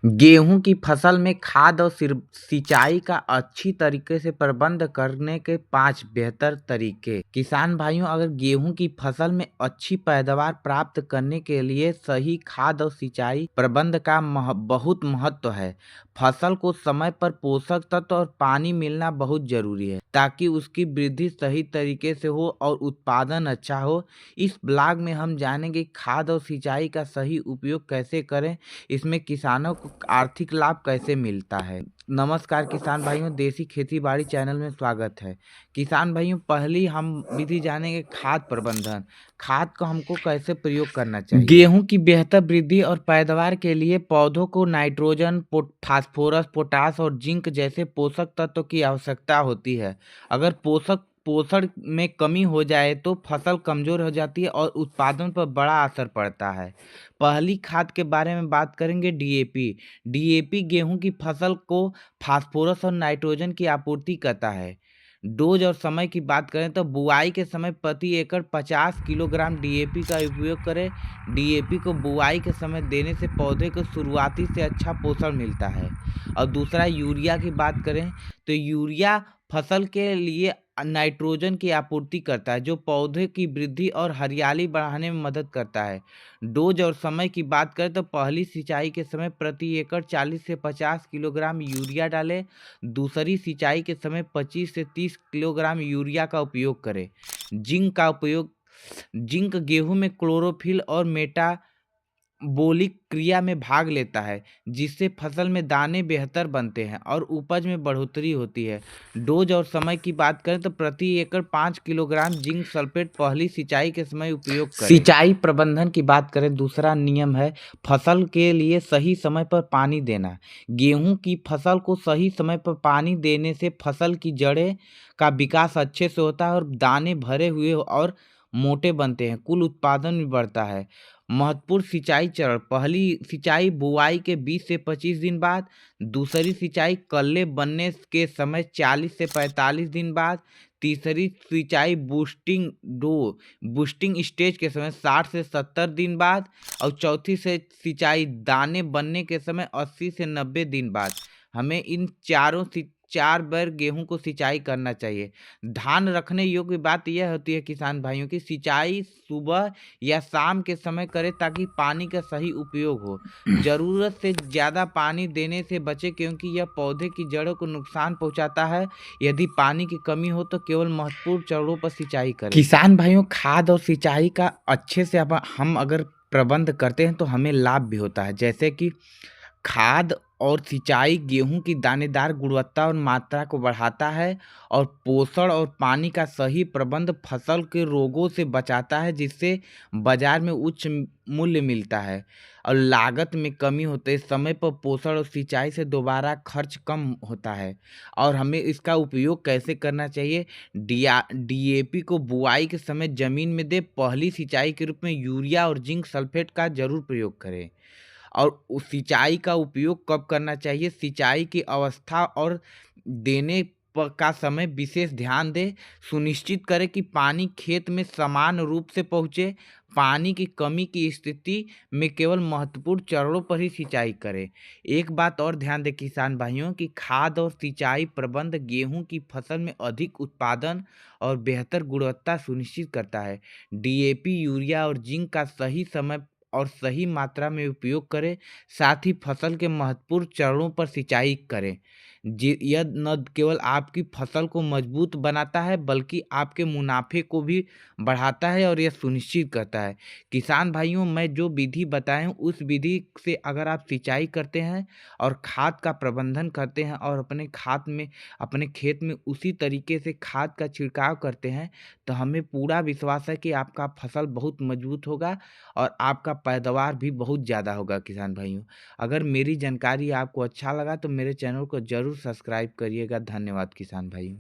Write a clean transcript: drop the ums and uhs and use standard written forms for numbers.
गेहूँ की फसल में खाद और सिंचाई का अच्छी तरीके से प्रबंध करने के 5 बेहतर तरीके। किसान भाइयों, अगर गेहूँ की फसल में अच्छी पैदावार प्राप्त करने के लिए सही खाद और सिंचाई प्रबंध का बहुत महत्व है। फसल को समय पर पोषक तत्व और पानी मिलना बहुत जरूरी है ताकि उसकी वृद्धि सही तरीके से हो और उत्पादन अच्छा हो। इस ब्लॉग में हम जानेंगे खाद और सिंचाई का सही उपयोग कैसे करें, इसमें किसानों को आर्थिक लाभ कैसे मिलता है। नमस्कार किसान भाइयों, देसी खेती बाड़ी चैनल में स्वागत है। किसान भाइयों, पहली हम विधि जानेंगे खाद प्रबंधन। खाद को हमको कैसे प्रयोग करना चाहिए। गेहूं की बेहतर वृद्धि और पैदावार के लिए पौधों को नाइट्रोजन, फास्फोरस, पोटास और जिंक जैसे पोषक तत्व की आवश्यकता होती है। अगर पोषण में कमी हो जाए तो फसल कमजोर हो जाती है और उत्पादन पर बड़ा असर पड़ता है। पहली खाद के बारे में बात करेंगे, डीएपी। डीएपी गेहूं की फसल को फास्फोरस और नाइट्रोजन की आपूर्ति करता है। डोज और समय की बात करें तो बुआई के समय प्रति एकड़ 50 किलोग्राम डीएपी का उपयोग करें। डीएपी को बुआई के समय देने से पौधे को शुरुआती से अच्छा पोषण मिलता है। और दूसरा, यूरिया की बात करें तो यूरिया फसल के लिए नाइट्रोजन की आपूर्ति करता है, जो पौधे की वृद्धि और हरियाली बढ़ाने में मदद करता है। डोज और समय की बात करें तो पहली सिंचाई के समय प्रति एकड़ 40 से 50 किलोग्राम यूरिया डालें। दूसरी सिंचाई के समय 25 से 30 किलोग्राम यूरिया का उपयोग करें। जिंक का उपयोग। जिंक गेहूं में क्लोरोफिल और मेटाबॉलिक क्रिया में भाग लेता है, जिससे फसल में दाने बेहतर बनते हैं और उपज में बढ़ोतरी होती है। डोज और समय की बात करें तो प्रति एकड़ 5 किलोग्राम जिंक सल्फेट पहली सिंचाई के समय उपयोग करें। सिंचाई प्रबंधन की बात करें, दूसरा नियम है फसल के लिए सही समय पर पानी देना। गेहूं की फसल को सही समय पर पानी देने से फसल की जड़ें का विकास अच्छे से होता है और दाने भरे हुए और मोटे बनते हैं, कुल उत्पादन भी बढ़ता है। महत्वपूर्ण सिंचाई चरण: पहली सिंचाई बुआई के 20 से 25 दिन बाद। दूसरी सिंचाई कल्ले बनने के समय 40 से 45 दिन बाद। तीसरी सिंचाई बूस्टिंग स्टेज के समय 60 से 70 दिन बाद। और चौथी से सिंचाई दाने बनने के समय 80 से 90 दिन बाद। हमें इन चार बार गेहूं को सिंचाई करना चाहिए। ध्यान रखने योग्य बात यह होती है किसान भाइयों की सिंचाई सुबह या शाम के समय करें ताकि पानी का सही उपयोग हो। जरूरत से ज़्यादा पानी देने से बचें क्योंकि यह पौधे की जड़ों को नुकसान पहुंचाता है। यदि पानी की कमी हो तो केवल महत्वपूर्ण चरणों पर सिंचाई करें। किसान भाइयों, खाद और सिंचाई का अच्छे से अब हम अगर प्रबंध करते हैं तो हमें लाभ भी होता है, जैसे कि खाद और सिंचाई गेहूं की दानेदार गुणवत्ता और मात्रा को बढ़ाता है और पोषण और पानी का सही प्रबंध फसल के रोगों से बचाता है, जिससे बाजार में उच्च मूल्य मिलता है और लागत में कमी होती है। समय पर पोषण और सिंचाई से दोबारा खर्च कम होता है। और हमें इसका उपयोग कैसे करना चाहिए? डीएपी को बुआई के समय जमीन में दे। पहली सिंचाई के रूप में यूरिया और जिंक सल्फेट का जरूर प्रयोग करें। और सिंचाई का उपयोग कब करना चाहिए? सिंचाई की अवस्था और देने का समय विशेष ध्यान दें। सुनिश्चित करें कि पानी खेत में समान रूप से पहुँचे। पानी की कमी की स्थिति में केवल महत्वपूर्ण चरणों पर ही सिंचाई करें। एक बात और ध्यान दें किसान भाइयों कि खाद और सिंचाई प्रबंध गेहूं की फसल में अधिक उत्पादन और बेहतर गुणवत्ता सुनिश्चित करता है। डीएपी, यूरिया और जिंक का सही समय और सही मात्रा में उपयोग करें। साथ ही फसल के महत्वपूर्ण चरणों पर सिंचाई करें। यह न केवल आपकी फसल को मजबूत बनाता है बल्कि आपके मुनाफे को भी बढ़ाता है और यह सुनिश्चित करता है। किसान भाइयों, मैं जो विधि बताए हूँ उस विधि से अगर आप सिंचाई करते हैं और खाद का प्रबंधन करते हैं और अपने खेत में उसी तरीके से खाद का छिड़काव करते हैं तो हमें पूरा विश्वास है कि आपका फसल बहुत मजबूत होगा और आपका पैदावार भी बहुत ज़्यादा होगा। किसान भाइयों, अगर मेरी जानकारी आपको अच्छा लगा तो मेरे चैनल को ज़रूर सब्सक्राइब करिएगा। धन्यवाद किसान भाइयों।